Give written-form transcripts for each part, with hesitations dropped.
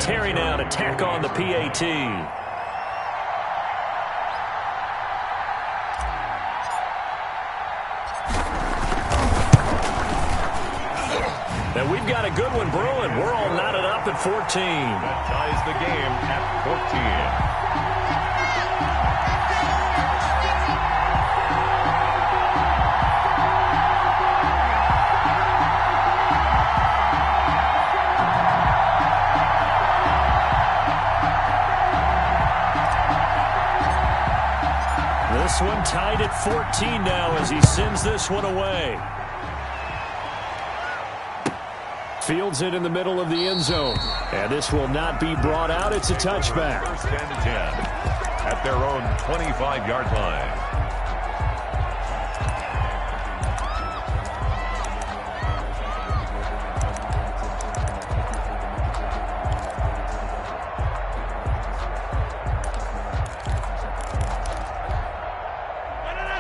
Terry now to tack on the PAT. And we've got a good one brewing. We're all knotted up at 14. That ties the game at 14. This one tied at 14 now as he sends this one away. Fields it in the middle of the end zone. And this will not be brought out. It's a touchback. First and 10 at their own 25-yard line.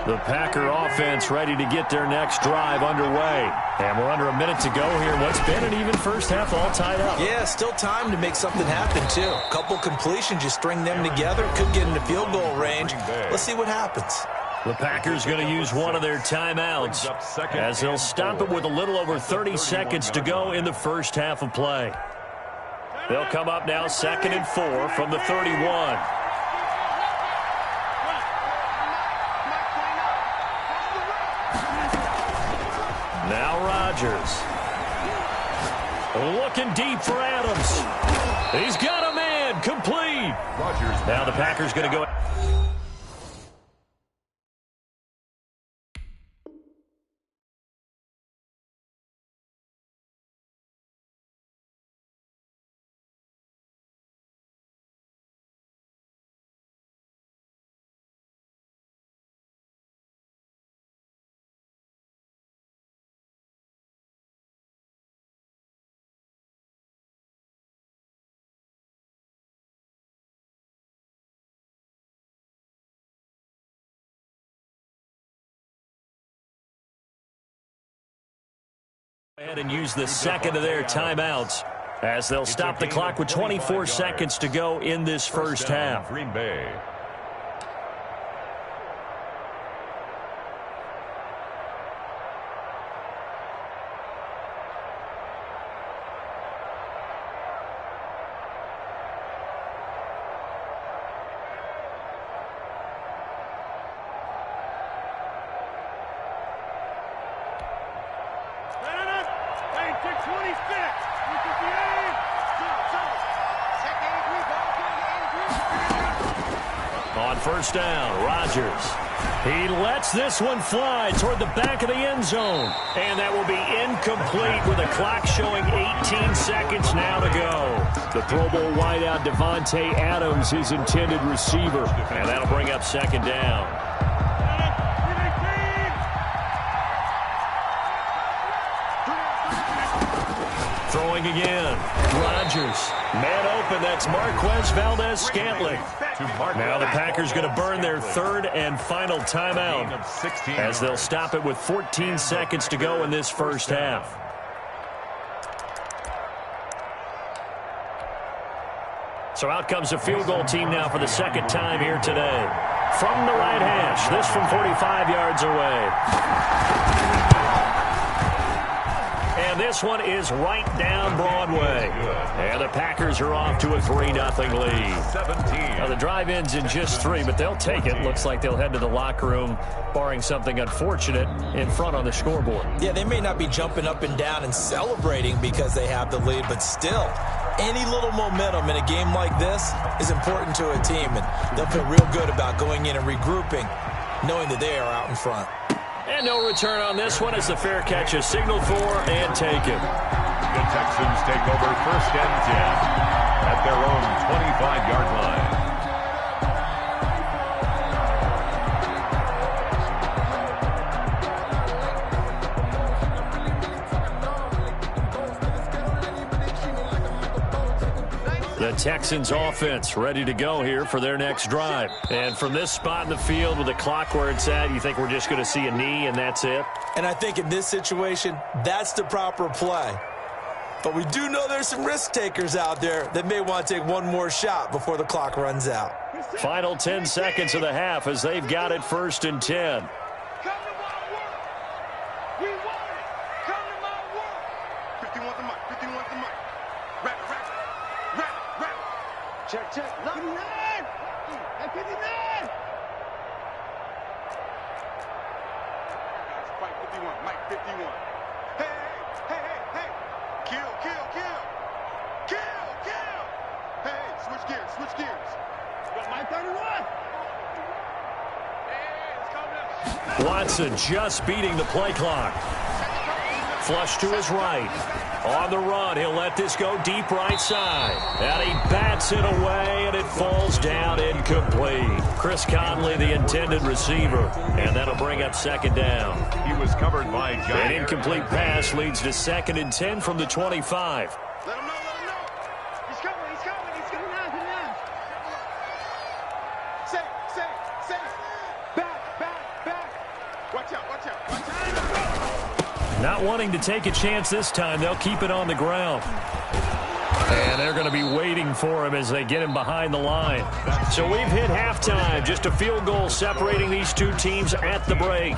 The Packer offense ready to get their next drive underway. And we're under a minute to go here. What's been an even first half all tied up. Yeah, still time to make something happen, too. A couple completions, you string them together, could get into field goal range. Let's see what happens. The Packers going to use one of their timeouts as they'll stop it with a little over 30 seconds to go in the first half of play. They'll come up now 2nd and 4 from the 31. Now Rodgers. Looking deep for Adams. He's got a man. Complete. Rodgers. Now the Packers going to go. Ahead and use the second of their timeouts as they'll stop the clock with 24 seconds to go in this first half. Green Bay. On first down, Rodgers. He lets this one fly toward the back of the end zone. And that will be incomplete with a clock showing 18 seconds now to go. The Pro Bowl wideout Davante Adams, his intended receiver. And that'll bring up second down. Throwing again. Rodgers. Man open. That's Marquez Valdez-Scantling. Now the Packers going to burn their third and final timeout as they'll stop it with 14 seconds to go in this first half. So out comes the field goal team now for the second time here today. From the right hash, this from 45 yards away. And this one is right down Broadway. And the Packers are off to a 3-0 lead. Now the drive ends in just 3, but they'll take it. Looks like they'll head to the locker room, barring something unfortunate, in front on the scoreboard. Yeah, they may not be jumping up and down and celebrating because they have the lead, but still, any little momentum in a game like this is important to a team, and they'll feel real good about going in and regrouping, knowing that they are out in front. And no return on this one as the fair catch is signaled for and taken. The Texans take over first and 10 at their own 25-yard line. The Texans offense ready to go here for their next drive. And from this spot in the field with the clock where it's at, you think we're just going to see a knee and that's it? And I think in this situation, that's the proper play. But we do know there's some risk takers out there that may want to take one more shot before the clock runs out. Final 10 seconds of the half as they've got it 1st and 10. Come to my work. We want it. Come to my work. 51's the mic. 51's the mic. Rap, rap, rap, rap. Check, check. 59. At 59. Guys, fight 51. Mike 51. Hey, hey, hey, hey. Kill, kill, kill. Kill, kill. Hey, switch gears, switch gears. Got Mike 31. Hey, let's come now. Watson just beating the play clock. Flush to his right. On the run, he'll let this go deep right side. And he bats it away, and it falls down incomplete. Chris Conley, the intended receiver. And that'll bring up 2nd down. He was covered by John. An incomplete pass leads to 2nd and 10 from the 25. Let him know, let him know. He's coming, he's coming, he's coming now, come now. Say. Back. Watch out, watch out, watch out. Not wanting to take a chance this time, they'll keep it on the ground. And they're going to be waiting for him as they get him behind the line. So we've hit halftime. Just a field goal separating these two teams at the break.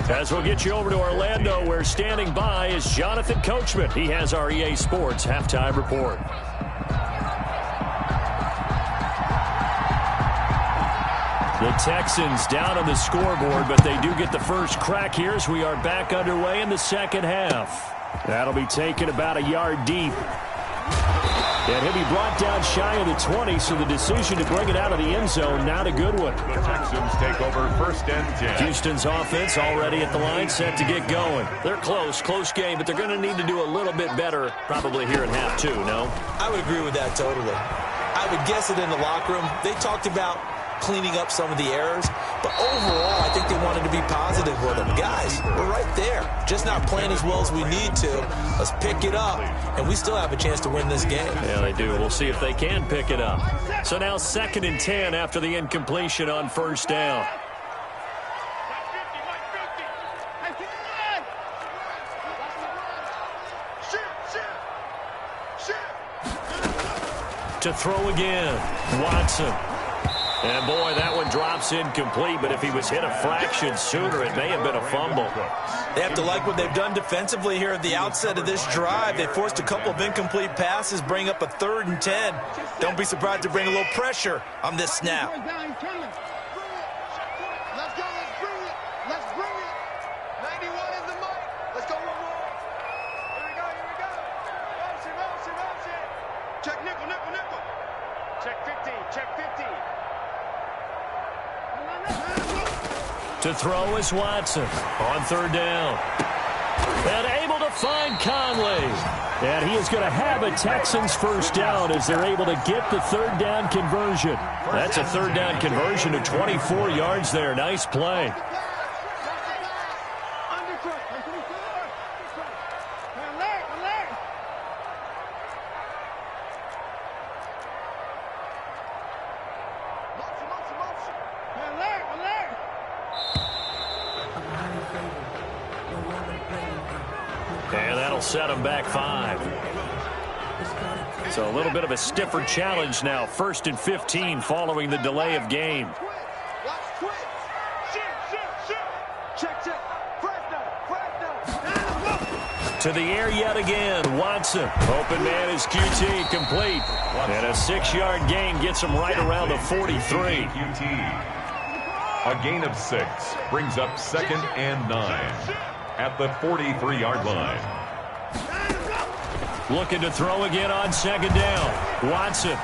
As we'll get you over to Orlando, where standing by is Jonathan Coachman. He has our EA Sports halftime report. The Texans down on the scoreboard, but they do get the first crack here as we are back underway in the 2nd half. That'll be taken about a yard deep. And he'll be brought down shy of the 20, so the decision to bring it out of the end zone, not a good one. The Texans take over 1st and 10. Houston's offense already at the line, set to get going. They're close game, but they're going to need to do a little bit better probably here in half 2, no? I would agree with that totally. I would guess it in the locker room. They talked about cleaning up some of the errors, but overall, I think they wanted to be positive with them. Guys, we're right there. Just not playing as well as we need to. Let's pick it up, and we still have a chance to win this game. Yeah, they do. We'll see if they can pick it up. So now 2nd and 10 after the incompletion on 1st down. To throw again, Watson. And, boy, that one drops incomplete, but if he was hit a fraction sooner, it may have been a fumble. They have to like what they've done defensively here at the outset of this drive. They forced a couple of incomplete passes, bring up a 3rd and 10. Don't be surprised to bring a little pressure on this snap. Let's go, let's bring it. Let's bring it. 91 is the mic. Let's go one more. Here we go. Motion. Check nickel. Check 15. To throw is Watson on 3rd down. And able to find Conley. And he is going to have a Texans 1st down as they're able to get the 3rd down conversion. That's a 3rd down conversion of 24 yards there. Nice play. And that'll set them back 5. So a little bit of a stiffer challenge now. 1st and 15 following the delay of game. To the air yet again. Watson. Open man is QT, complete. And a 6-yard gain gets him right around the 43. A gain of 6 brings up 2nd and 9 at the 43-yard line. Looking to throw again on 2nd down. Watson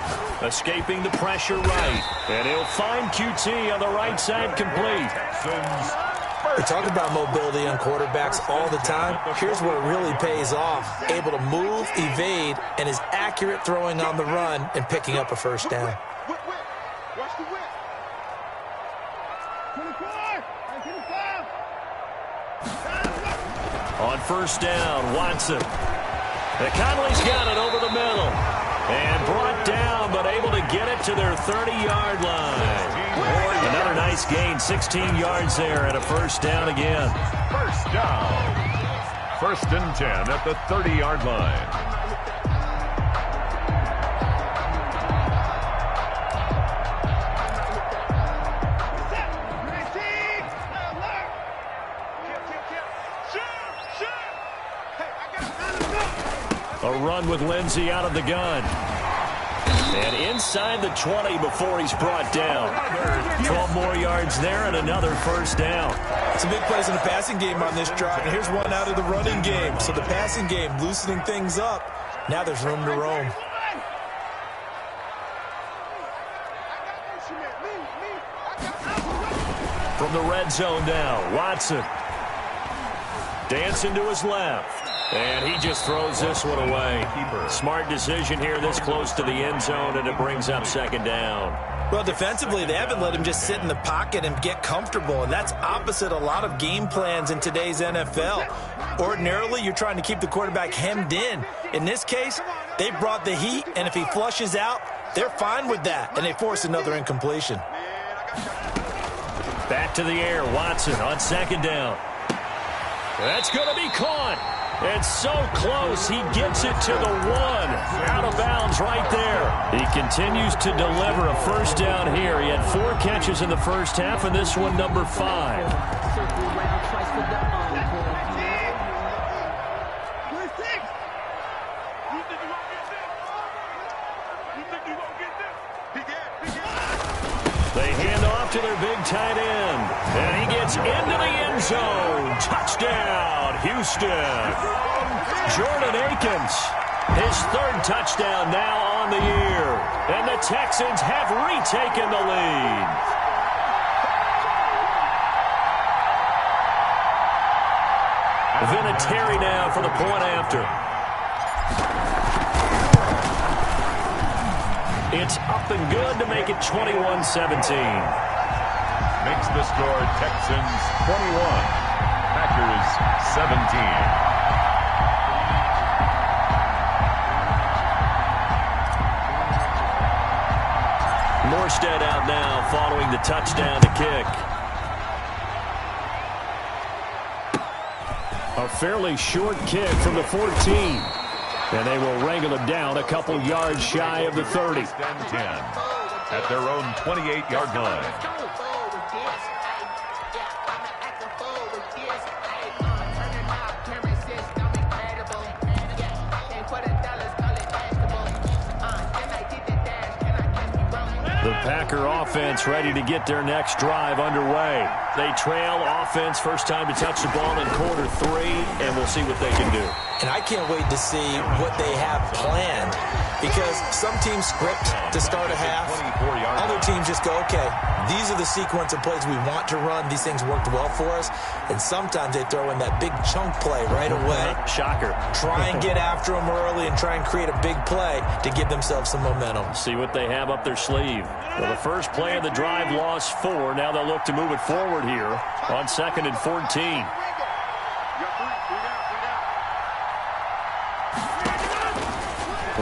escaping the pressure right. And he'll find QT on the right side, complete. We talk about mobility on quarterbacks all the time. Here's where it really pays off. Able to move, evade, and is accurate throwing on the run and picking up a 1st down. Watch the whip. 24. On 1st down, Watson. And Conley's got it over the middle. And brought down, but able to get it to their 30-yard line. Another nice gain, 16 yards there, and a 1st down again. 1st down. 1st and 10 at the 30-yard line. run with Lindsay out of the gun. And inside the 20 before he's brought down. 12 more yards there and another first down. Some big plays in the passing game on this drive. And here's one out of the running game. So the passing game loosening things up. Now there's room to roam. From the red zone now, Watson. Dancing to his left. And he just throws this one away. Smart decision here this close to the end zone, and it brings up second down. Well, defensively, they haven't let him just sit in the pocket and get comfortable, and that's opposite a lot of game plans in today's NFL. Ordinarily, you're trying to keep the quarterback hemmed in. In this case, they brought the heat, and if he flushes out, they're fine with that, and they force another incompletion. Back to the air, Watson on second down. That's going to be caught. It's so close, he gets it to the one. Out of bounds right there. He continues to deliver a first down here. He had 4 catches in the first half, and this one number 5. They hand off to their big tight end. And he gets into the end zone. Touchdown, Houston. Jordan Akins, his 3rd touchdown now on the year. And the Texans have retaken the lead. Vinatieri now for the point after. It's up and good to make it 21-17. Makes the score Texans 21, Packers 17. Morstead out now following the touchdown to kick. A fairly short kick from the 14. And they will wrangle him down a couple yards shy of the 30. 10 at their own 28-yard line. The Packer offense ready to get their next drive underway. They trail offense, first time to touch the ball in quarter 3, and we'll see what they can do. And I can't wait to see what they have planned, because some teams script to start a half. Other teams just go, okay, these are the sequence of plays we want to run. These things worked well for us. And sometimes they throw in that big chunk play right away. Shocker. Try and get after them early and try and create a big play to give themselves some momentum. See what they have up their sleeve. Well, the first play of the drive lost 4. Now they'll look to move it forward here on 2nd and 14.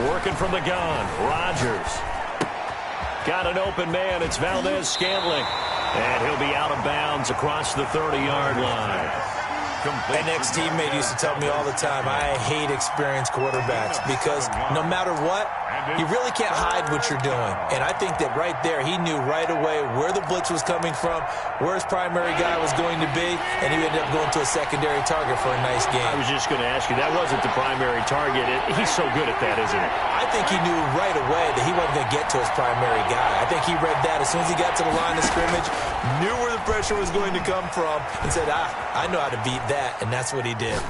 Working from the gun, Rodgers. Got an open man, it's Valdez-Scantling. And he'll be out of bounds across the 30-yard line. An ex-teammate used to tell me all the time, I hate experienced quarterbacks because no matter what, you really can't hide what you're doing. And I think that right there, he knew right away where the blitz was coming from, where his primary guy was going to be, and he ended up going to a secondary target for a nice game. I was just going to ask you, that wasn't the primary target. He's so good at that, isn't he? I think he knew right away that he wasn't going to get to his primary guy. I think he read that as soon as he got to the line of scrimmage, knew where the pressure was going to come from, and said, I know how to beat that, and that's what he did.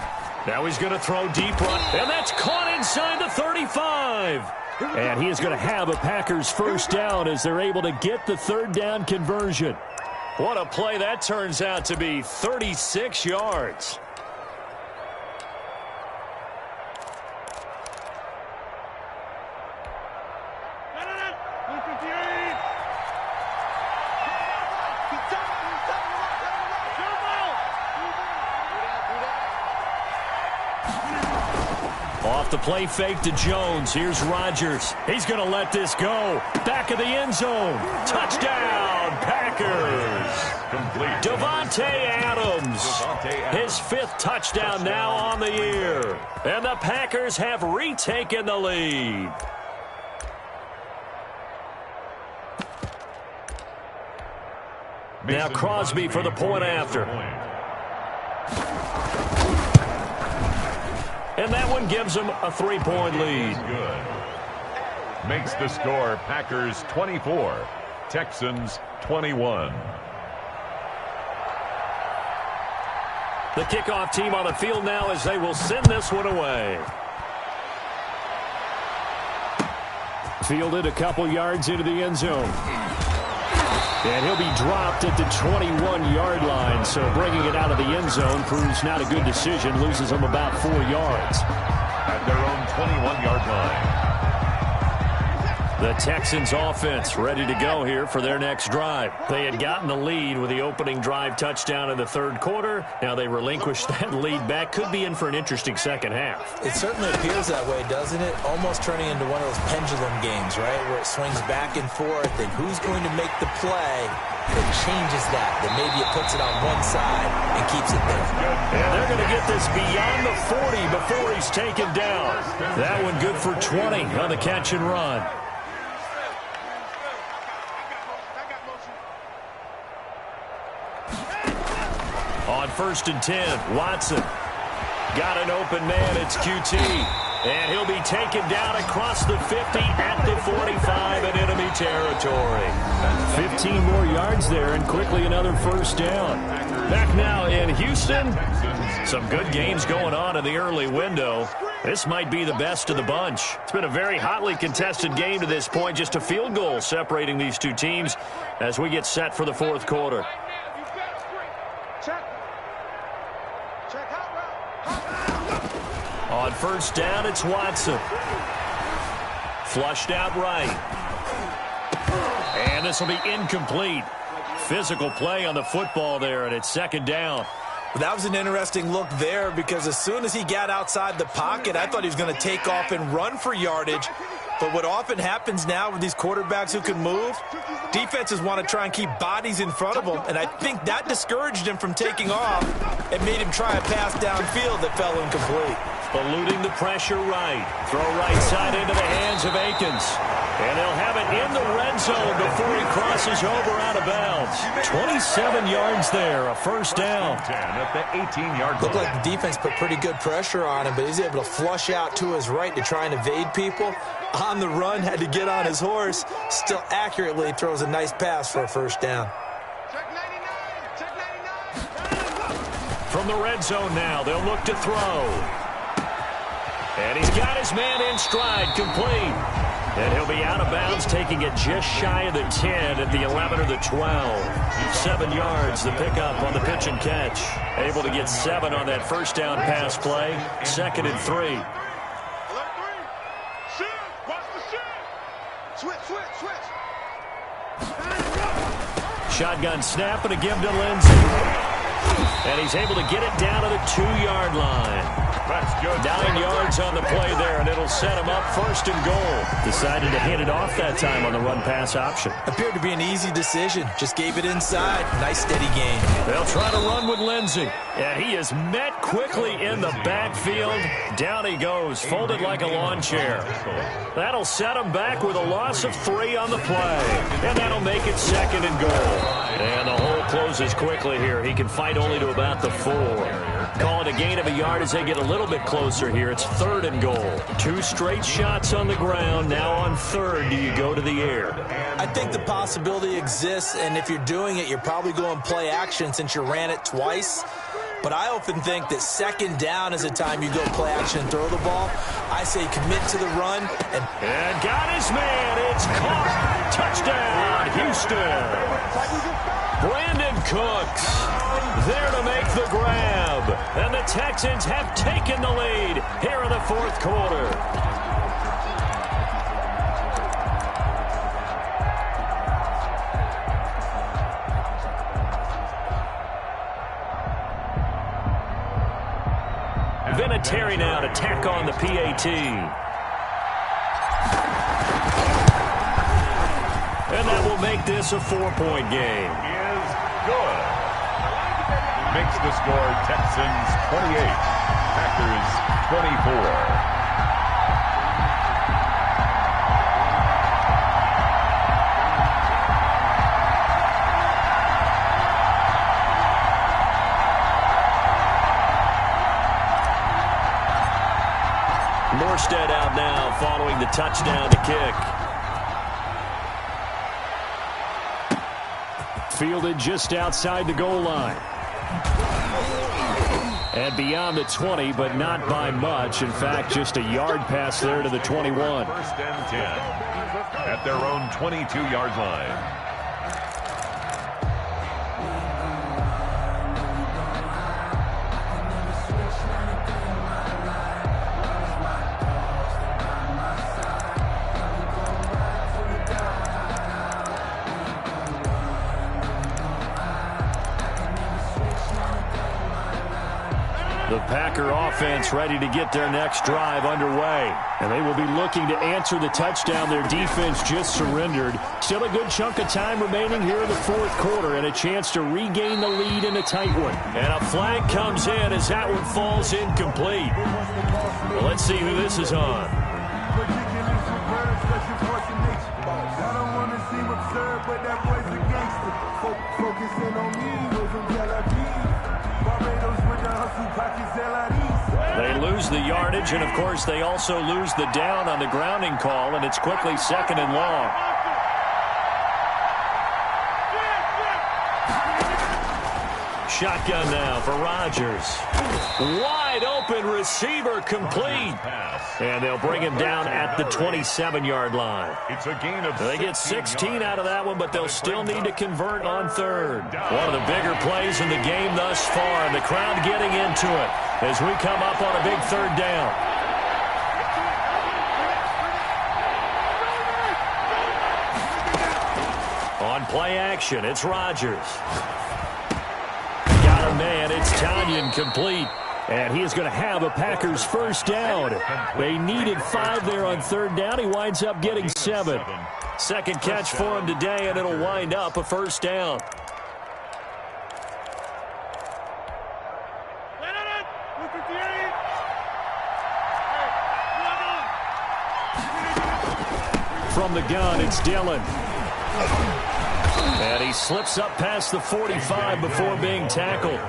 Now he's going to throw deep run, and that's caught inside the 35. And he is going to have a Packers first down as they're able to get the 3rd down conversion. What a play that turns out to be, 36 yards. Off the play fake to Jones. Here's Rodgers. He's going to let this go. Back of the end zone. Touchdown, Packers. Complete. Davante Adams. His 5th touchdown now on the year. And the Packers have retaken the lead. Now Crosby for the point after. And that one gives them a 3-point lead. Good. Makes the score Packers 24, Texans 21. The kickoff team on the field now as they will send this one away. Fielded a couple yards into the end zone. And he'll be dropped at the 21-yard line. So bringing it out of the end zone proves not a good decision. Loses them about 4 yards. At their own 21-yard line. The Texans offense ready to go here for their next drive. They had gotten the lead with the opening drive touchdown in the third quarter. Now they relinquished that lead back. Could be in for an interesting second half. It certainly appears that way, doesn't it? Almost turning into one of those pendulum games, right, where it swings back and forth, and who's going to make the play that changes that maybe it puts it on one side and keeps it there. And they're going to get this beyond the 40 before he's taken down. That one good for 20 on the catch and run. On 1st and 10, Watson got an open man. It's QT. And he'll be taken down across the 50 at the 45 in enemy territory. 15 more yards there and quickly another first down. Back now in Houston. Some good games going on in the early window. This might be the best of the bunch. It's been a very hotly contested game to this point. Just a field goal separating these two teams as we get set for the fourth quarter. On 1st down, it's Watson. Flushed out right. And this will be incomplete. Physical play on the football there, and it's 2nd down. That was an interesting look there because as soon as he got outside the pocket, I thought he was going to take off and run for yardage. But what often happens now with these quarterbacks who can move, defenses want to try and keep bodies in front of them, and I think that discouraged him from taking off and made him try a pass downfield that fell incomplete. Eluding the pressure right. Throw right side into the hands of Akins. And they'll have it in the red zone before he crosses over out of bounds. 27 yards there, a first down. 10 at the 18-yard line. Looked like the defense put pretty good pressure on him, but he's able to flush out to his right to try and evade people. On the run, had to get on his horse. Still accurately throws a nice pass for a first down. From the red zone now, they'll look to throw. And he's got his man in stride, complete. And he'll be out of bounds, taking it just shy of the 10 at the 11 or the 12. 7 yards, the pickup on the pitch and catch. Able to get 7 on that first down pass play. 2nd and 3. Shotgun snap and a give to Lindsey. And he's able to get it down to the 2-yard line. That's good. 9 yards on the play there, and it'll set him up 1st and goal. Decided to hit it off that time on the run-pass option. Appeared to be an easy decision. Just gave it inside. Nice steady gain. They'll try to run with Lindsey. And he is met quickly in the backfield. Down he goes, folded like a lawn chair. That'll set him back with a loss of 3 on the play. And that'll make it 2nd and goal. And the hole closes quickly here. He can fight only to about the 4. Call it a gain of a yard as they get a little bit closer here. It's 3rd and goal. 2 straight shots on the ground. Now on 3rd, do you go to the air? I think the possibility exists, and if you're doing it, you're probably going play action since you ran it twice. But I often think that 2nd down is the time you go play action and throw the ball. I say commit to the run. And got his man. It's caught. Touchdown, Houston. Brandon Cooks there to make the grab. And the Texans have taken the lead here in the fourth quarter. Vinatieri now to tack on the PAT. And that will make this a 4-point game. Is good. Makes the score Texans 28, Packers 24. Morstead out now following the touchdown to kick. Fielded just outside the goal line. And beyond the 20, but not by much. In fact, just a yard pass there to the 21. First and 10 at their own 22-yard line. The Packer offense ready to get their next drive underway. And they will be looking to answer the touchdown their defense just surrendered. Still a good chunk of time remaining here in the fourth quarter and a chance to regain the lead in a tight one. And a flag comes in as that one falls incomplete. Well, let's see who this is on. They lose the yardage, and of course they also lose the down on the grounding call, and it's quickly second and long. Shotgun now for Rodgers. Wide open receiver complete. And they'll bring him down at the 27-yard line. It's a gain of They get 16 out of that one, but they'll still need to convert on third. One of the bigger plays in the game thus far, and the crowd getting into it as we come up on a big third down. On play action, it's Rodgers. Got a man, it's Tanyan complete. And he is going to have a Packers first down. They needed 5 there on third down. He winds up getting 7. Second catch for him today, and it'll wind up a first down. From the gun, it's Dillon. And he slips up past the 45 before being tackled.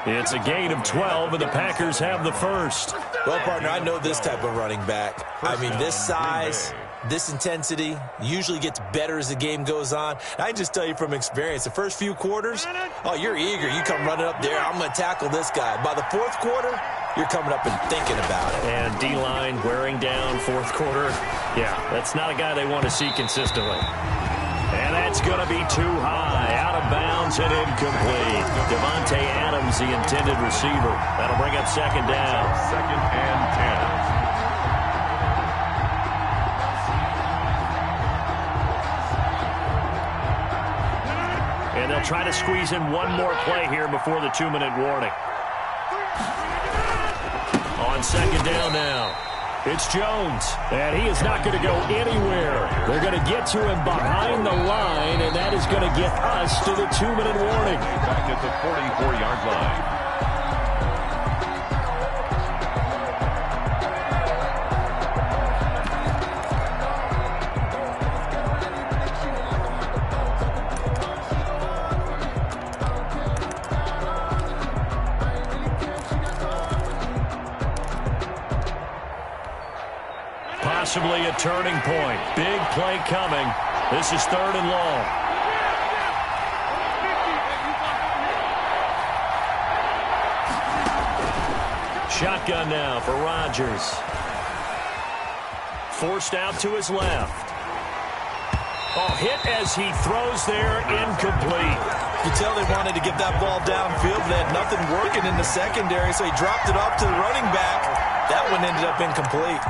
It's a gain of 12, and the Packers have the first. Well, partner, I know this type of running back. I mean, this size, this intensity usually gets better as the game goes on. I can just tell you from experience, the first few quarters, oh, you're eager. You come running up there, I'm going to tackle this guy. By the fourth quarter, you're coming up and thinking about it. And D-line wearing down fourth quarter. Yeah, that's not a guy they want to see consistently. And that's going to be too high, out of bounds and incomplete. Devontae Adams, the intended receiver. That'll bring up second down. Second and 10. And they'll try to squeeze in one more play here before the 2-minute warning. On second down now, it's Jones, and he is not going to go anywhere. They're going to get to him behind the line, and that is going to get us to the 2-minute warning. Back at the 44-yard line. Possibly a turning point. Big play coming. This is third and long. Shotgun now for Rodgers. Forced out to his left. Oh, hit as he throws there, incomplete. You tell they wanted to get that ball downfield, but they had nothing working in the secondary, so he dropped it off to the running back. That one ended up incomplete.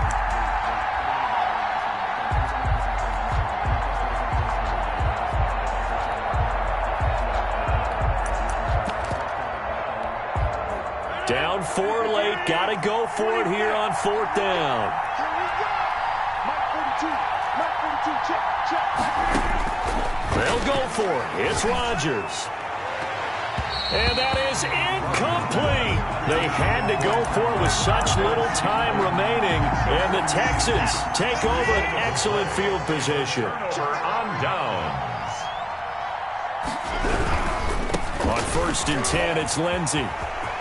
Down 4 late. Got to go for it here on fourth down. They'll go for it. It's Rodgers. And that is incomplete. They had to go for it with such little time remaining. And the Texans take over an excellent field position. On downs. On first and 10, it's Lindsey.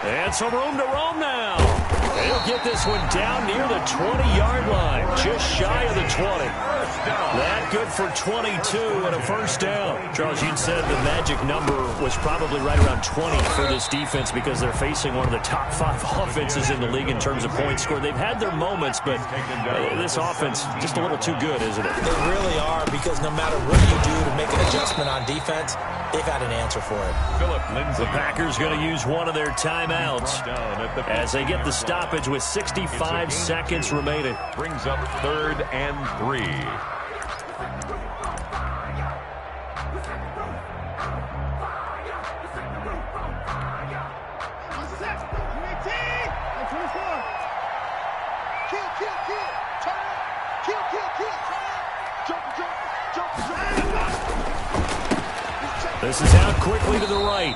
And some room to roam now. They'll get this one down near the 20-yard line, just shy of the 20. That good for 22 and a first down. Charles, you said the magic number was probably right around 20 for this defense because they're facing one of the top 5 offenses in the league in terms of points scored. They've had their moments, but this offense just a little too good, isn't it? They really are, because no matter what you do to make an adjustment on defense, they've had an answer for it. The Packers going to use one of their timeouts as they get the stoppage with 65 seconds remaining. Brings up 3rd and 3. This is out quickly to the right.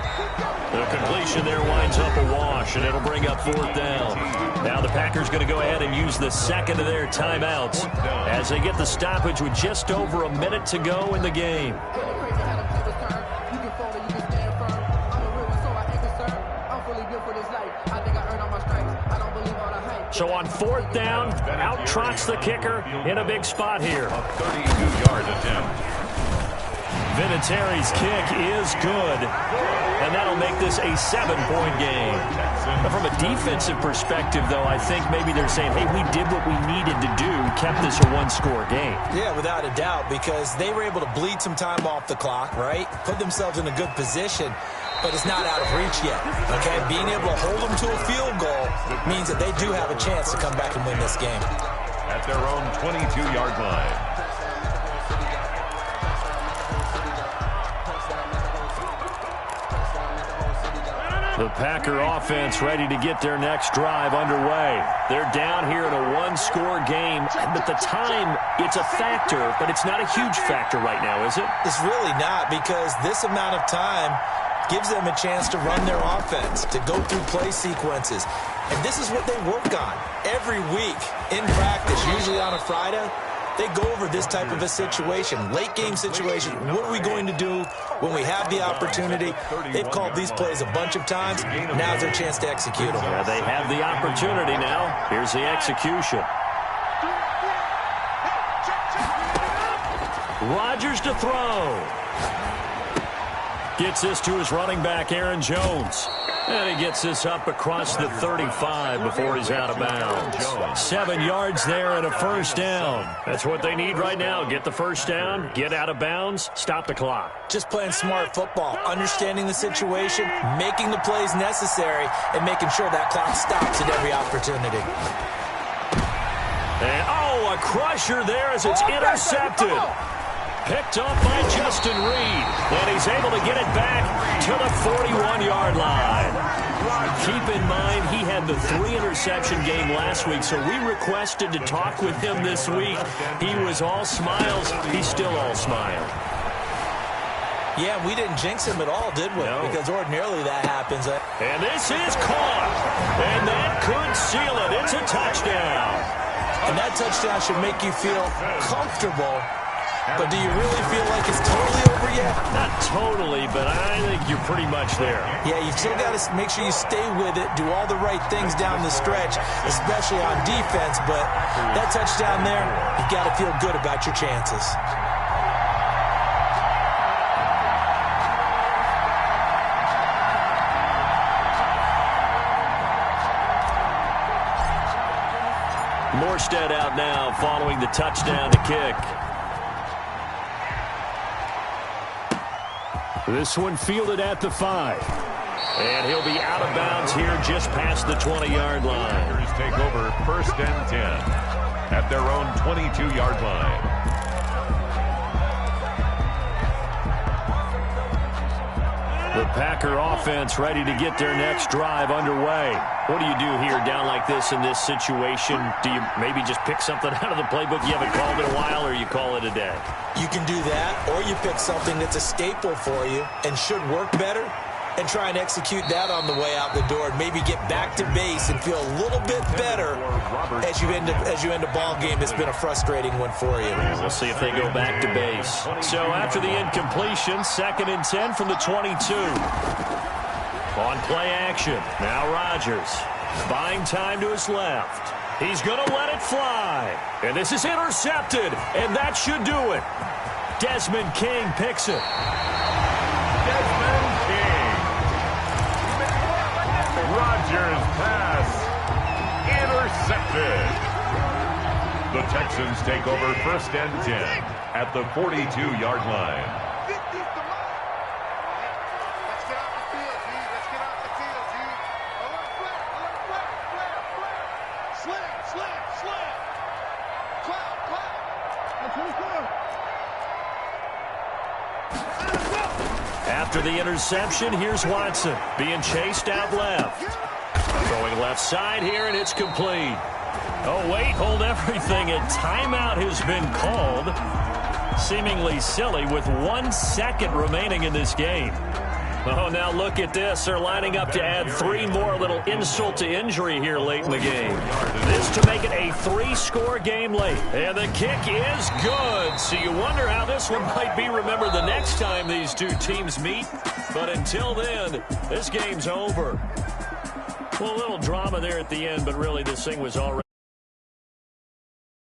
The completion there winds up a wash, and it'll bring up 4th down. Now the Packers going to go ahead and use the second of their timeouts as they get the stoppage with just over a minute to go in the game. So on 4th down, out trots the kicker in a big spot here. A 32-yard attempt. Vinatieri's kick is good, and that'll make this a 7-point game. Now, from a defensive perspective, though, I think maybe they're saying, hey, we did what we needed to do, kept this a one-score game. Yeah, without a doubt, because they were able to bleed some time off the clock, right? Put themselves in a good position, but it's not out of reach yet, okay? Being able to hold them to a field goal means that they do have a chance to come back and win this game. At their own 22-yard line. The Packer offense ready to get their next drive underway. They're down here in a one-score game, but the time, it's a factor, but it's not a huge factor right now, is it? It's really not, because this amount of time gives them a chance to run their offense, to go through play sequences. And this is what they work on every week in practice, usually on a Friday. They go over this type of a situation, late-game situation. What are we going to do when we have the opportunity? They've called these plays a bunch of times. Now's their chance to execute them. Yeah, they have the opportunity now. Here's the execution. Rodgers to throw. Gets this to his running back, Aaron Jones. And he gets this up across the 35 before he's out of bounds. 7 yards there and a first down. That's what they need right now. Get the first down, get out of bounds, stop the clock. Just playing smart football, understanding the situation, making the plays necessary, and making sure that clock stops at every opportunity. And, a crusher there as it's intercepted. Picked up by Justin Reed, and he's able to get it back to the 41-yard line. Keep in mind, he had the 3-interception game last week, so we requested to talk with him this week. He was all smiles. He's still all smile. Yeah, we didn't jinx him at all, did we? No. Because ordinarily that happens. And this is caught, and that could seal it. It's a touchdown. And that touchdown should make you feel comfortable. But do you really feel like it's totally over yet? Not totally, but I think you're pretty much there. Yeah, you've still got to make sure you stay with it, do all the right things down the stretch, especially on defense. But that touchdown there, you've got to feel good about your chances. Morstead out now following the touchdown to kick. This one fielded at the 5. And he'll be out of bounds here just past the 20-yard line. Packers take over 1st and 10 at their own 22-yard line. The Packer offense ready to get their next drive underway. What do you do here down like this in this situation? Do you maybe just pick something out of the playbook you haven't called in a while, or you call it a day? You can do that, or you pick something that's a staple for you and should work better and try and execute that on the way out the door and maybe get back to base and feel a little bit better as you end a ball game that's been a frustrating one for you. We'll see if they go back to base. So after the incompletion, 2nd and 10 from the 22. On play action, now Rodgers. Buying time to his left. He's going to let it fly. And this is intercepted, and that should do it. Desmond King picks it. Desmond King. Rodgers pass. Intercepted. The Texans take over 1st and 10 at the 42-yard line. After the interception, here's Watson being chased out left. Going left side here, and it's complete. Oh, wait, hold everything. A timeout has been called. Seemingly silly with 1 second remaining in this game. Oh, now look at this. They're lining up to add 3 more, a little insult to injury here late in the game. This to make it a 3-score game late. And the kick is good. So you wonder how this one might be remembered the next time these two teams meet. But until then, this game's over. Well, a little drama there at the end, but really this thing was already...